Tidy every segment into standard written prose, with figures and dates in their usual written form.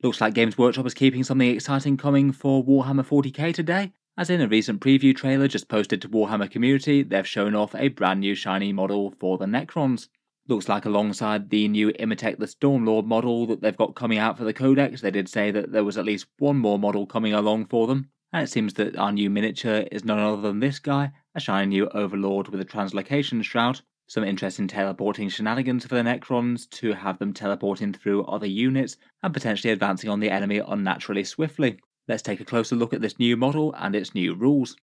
Looks like Games Workshop is keeping something exciting coming for Warhammer 40k today, as in a recent preview trailer just posted to Warhammer community, they've shown off a brand new shiny model for the Necrons. Looks like alongside the new Imitate the Stormlord model that they've got coming out for the Codex, they did say that there was at least one more model coming along for them, and it seems that our new miniature is none other than this guy, a shiny new Overlord with a Translocation Shroud. Some interesting teleporting shenanigans for the Necrons to have them teleporting through other units and potentially advancing on the enemy unnaturally swiftly. Let's take a closer look at this new model and its new rules.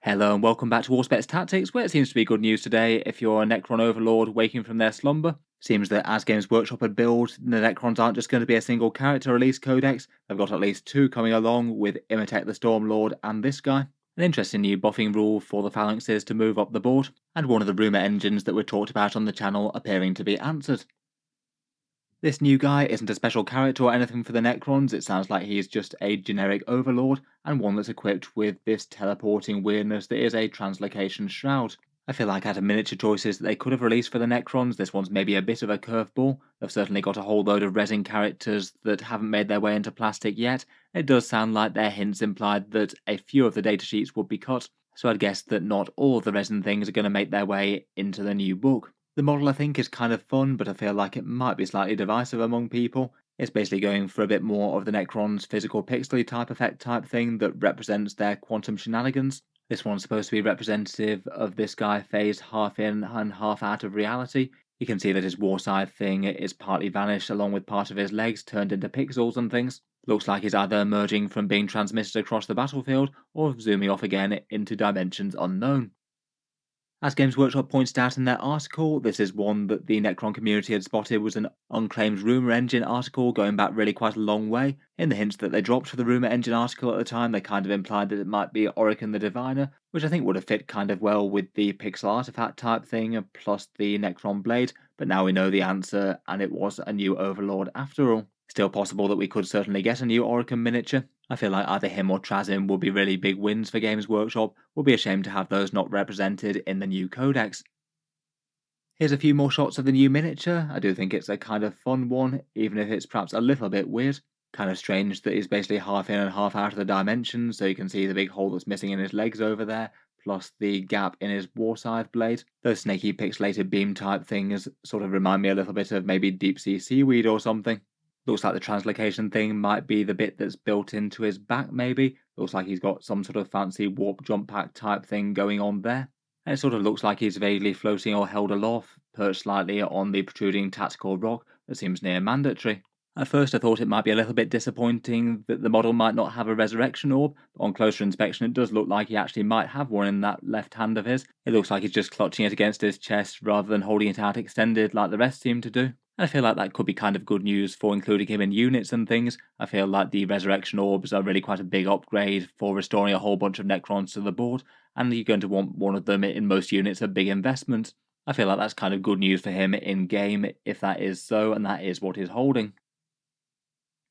Hello and welcome back to Auspex Tactics, where it seems to be good news today if you're a Necron Overlord waking from their slumber. Seems that as Games Workshop had built, the Necrons aren't just going to be a single character release codex, they've got at least two coming along with Imitate the Stormlord and this guy. An interesting new buffing rule for the phalanxes to move up the board, and one of the rumour engines that we talked about on the channel appearing to be answered. This new guy isn't a special character or anything for the Necrons, it sounds like he's just a generic Overlord, and one that's equipped with this teleporting weirdness that is a Translocation Shroud. I feel like out of miniature choices that they could have released for the Necrons, this one's maybe a bit of a curveball. They've certainly got a whole load of resin characters that haven't made their way into plastic yet. It does sound like their hints implied that a few of the datasheets would be cut, so I'd guess that not all of the resin things are going to make their way into the new book. The model I think is kind of fun, but I feel like it might be slightly divisive among people. It's basically going for a bit more of the Necron's physical pixely type effect type thing that represents their quantum shenanigans. This one's supposed to be representative of this guy phased half in and half out of reality. You can see that his warside thing is partly vanished along with part of his legs turned into pixels and things. Looks like he's either emerging from being transmitted across the battlefield or zooming off again into dimensions unknown. As Games Workshop pointed out in their article, this is one that the Necron community had spotted was an unclaimed rumour engine article going back really quite a long way. In the hints that they dropped for the rumour engine article at the time, they kind of implied that it might be Orican the Diviner, which I think would have fit kind of well with the pixel artifact type thing, plus the Necron blade, but now we know the answer, and it was a new Overlord after all. Still possible that we could certainly get a new Orican miniature. I feel like either him or Trazim would be really big wins for Games Workshop. Would be a shame to have those not represented in the new codex. Here's a few more shots of the new miniature. I do think it's a kind of fun one, even if it's perhaps a little bit weird. Kind of strange that he's basically half in and half out of the dimension, so you can see the big hole that's missing in his legs over there, plus the gap in his warside blade. Those snaky pixelated beam type things sort of remind me a little bit of maybe deep sea seaweed or something. Looks like the translocation thing might be the bit that's built into his back maybe. Looks like he's got some sort of fancy warp jump pack type thing going on there. And it sort of looks like he's vaguely floating or held aloft, perched slightly on the protruding tactical rock that seems near mandatory. At first I thought it might be a little bit disappointing that the model might not have a resurrection orb, but on closer inspection it does look like he actually might have one in that left hand of his. It looks like he's just clutching it against his chest rather than holding it out extended like the rest seem to do. I feel like that could be kind of good news for including him in units and things. I feel like the resurrection orbs are really quite a big upgrade for restoring a whole bunch of Necrons to the board, and you're going to want one of them in most units, a big investment. I feel like that's kind of good news for him in game if that is so, and that is what he's holding.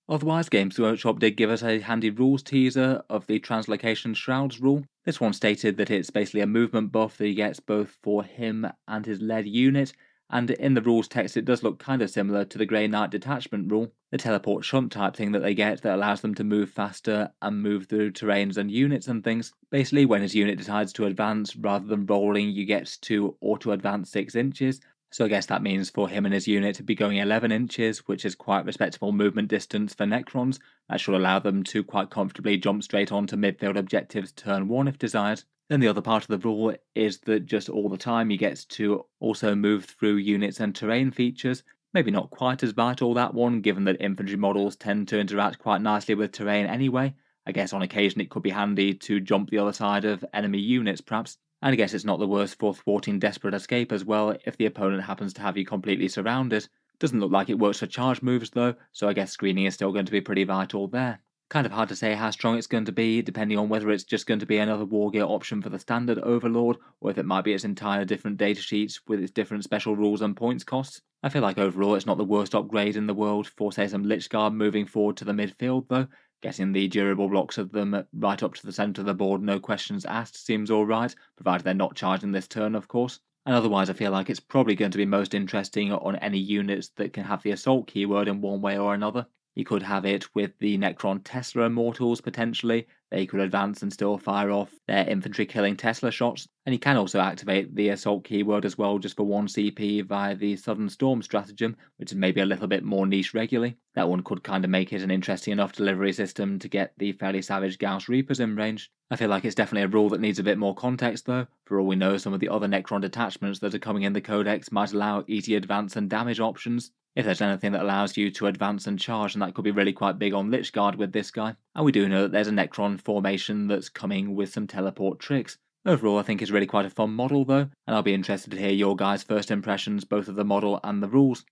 Otherwise, Games Workshop did give us a handy rules teaser of the Translocation Shrouds rule. This one stated that it's basically a movement buff that he gets both for him and his lead unit, and in the rules text it does look kind of similar to the Grey Knight detachment rule, the teleport shunt type thing that they get that allows them to move faster and move through terrains and units and things. Basically, when his unit decides to advance, rather than rolling, you get to auto-advance 6 inches. So I guess that means for him and his unit to be going 11 inches, which is quite respectable movement distance for Necrons. That should allow them to quite comfortably jump straight onto midfield objectives turn 1 if desired. Then the other part of the rule is that just all the time you get to also move through units and terrain features. Maybe not quite as vital that one, given that infantry models tend to interact quite nicely with terrain anyway. I guess on occasion it could be handy to jump the other side of enemy units perhaps. And I guess it's not the worst for thwarting desperate escape as well if the opponent happens to have you completely surrounded. Doesn't look like it works for charge moves though, so I guess screening is still going to be pretty vital there. Kind of hard to say how strong it's going to be, depending on whether it's just going to be another wargear option for the standard Overlord, or if it might be its entire different datasheets with its different special rules and points costs. I feel like overall it's not the worst upgrade in the world for say some Lich Guard moving forward to the midfield though. Getting the durable blocks of them right up to the centre of the board, no questions asked, seems alright, provided they're not charging this turn of course. And otherwise I feel like it's probably going to be most interesting on any units that can have the assault keyword in one way or another. You could have it with the Necron Tesla Immortals potentially. They could advance and still fire off their infantry killing Tesla shots. And you can also activate the assault keyword as well just for 1 CP via the Southern Storm stratagem, which is maybe a little bit more niche regularly. That one could kind of make it an interesting enough delivery system to get the fairly savage Gauss Reapers in range. I feel like it's definitely a rule that needs a bit more context though. For all we know, some of the other Necron detachments that are coming in the Codex might allow easy advance and damage options. If there's anything that allows you to advance and charge, and that could be really quite big on Lich Guard with this guy. And we do know that there's a Necron formation that's coming with some teleport tricks. Overall, I think it's really quite a fun model though, and I'll be interested to hear your guys' first impressions both of the model and the rules.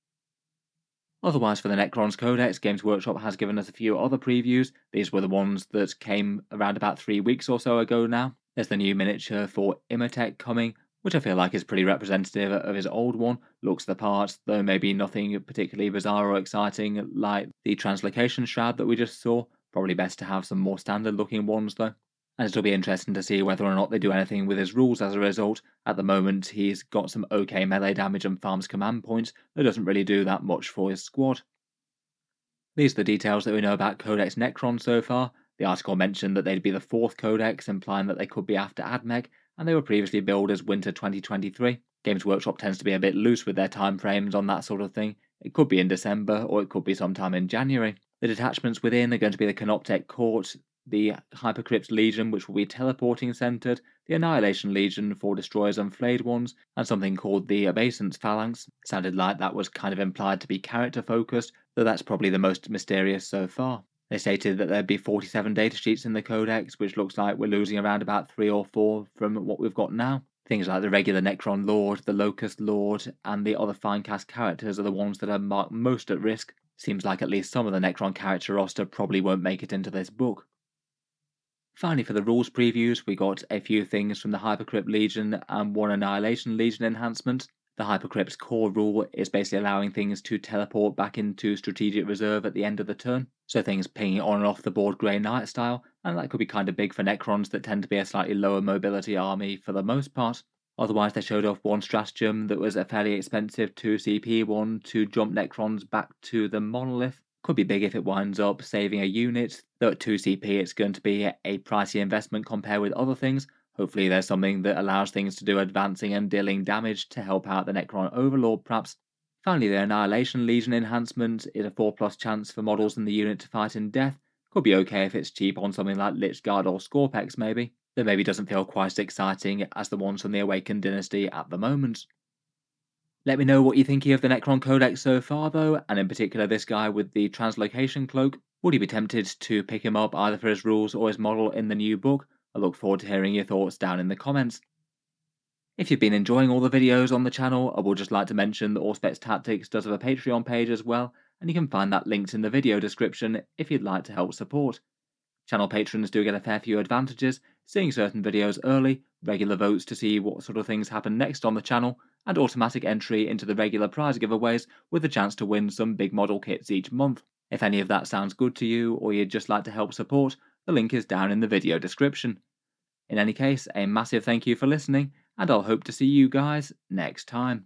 Otherwise, for the Necrons Codex, Games Workshop has given us a few other previews. These were the ones that came around about 3 weeks or so ago now. There's the new miniature for Imatech coming, which I feel like is pretty representative of his old one. Looks the part, though maybe nothing particularly bizarre or exciting like the Translocation Shroud that we just saw. Probably best to have some more standard looking ones though. And it'll be interesting to see whether or not they do anything with his rules as a result. At the moment, he's got some okay melee damage and farms command points, that doesn't really do that much for his squad. These are the details that we know about Codex Necron so far. The article mentioned that they'd be the 4th Codex, implying that they could be after AdMech, and they were previously billed as Winter 2023. Games Workshop tends to be a bit loose with their timeframes on that sort of thing. It could be in December, or it could be sometime in January. The detachments within are going to be the Canoptek Court, the Hypercrypt Legion, which will be teleporting centered, the Annihilation Legion for destroyers and flayed ones, and something called the Obeisance Phalanx. Sounded like that was kind of implied to be character focused, though that's probably the most mysterious so far. They stated that there'd be 47 datasheets in the Codex, which looks like we're losing around about 3 or 4 from what we've got now. Things like the regular Necron Lord, the Locust Lord, and the other Finecast characters are the ones that are marked most at risk. Seems like at least some of the Necron character roster probably won't make it into this book. Finally, for the rules previews, we got a few things from the Hypercrypt Legion and one Annihilation Legion enhancement. The Hypercrypt's core rule is basically allowing things to teleport back into strategic reserve at the end of the turn, so things pinging on and off the board Grey Knight style, and that could be kind of big for Necrons that tend to be a slightly lower mobility army for the most part. Otherwise, they showed off one stratagem that was a fairly expensive 2 CP one to jump Necrons back to the monolith. Could be big if it winds up saving a unit, though at 2 CP it's going to be a pricey investment compared with other things. Hopefully there's something that allows things to do advancing and dealing damage to help out the Necron Overlord perhaps. Finally, the Annihilation Legion enhancement is a 4+ chance for models in the unit to fight in death. Could be okay if it's cheap on something like Lich Guard or Scorpex maybe, that maybe doesn't feel quite as exciting as the ones from the Awakened Dynasty at the moment. Let me know what you're thinking of the Necron Codex so far though, and in particular this guy with the Translocation Cloak. Would you be tempted to pick him up either for his rules or his model in the new book? I look forward to hearing your thoughts down in the comments. If you've been enjoying all the videos on the channel, I would just like to mention that Auspex Tactics does have a Patreon page as well, and you can find that linked in the video description if you'd like to help support. Channel patrons do get a fair few advantages, seeing certain videos early, regular votes to see what sort of things happen next on the channel, and automatic entry into the regular prize giveaways with a chance to win some big model kits each month. If any of that sounds good to you, or you'd just like to help support, the link is down in the video description. In any case, a massive thank you for listening, and I'll hope to see you guys next time.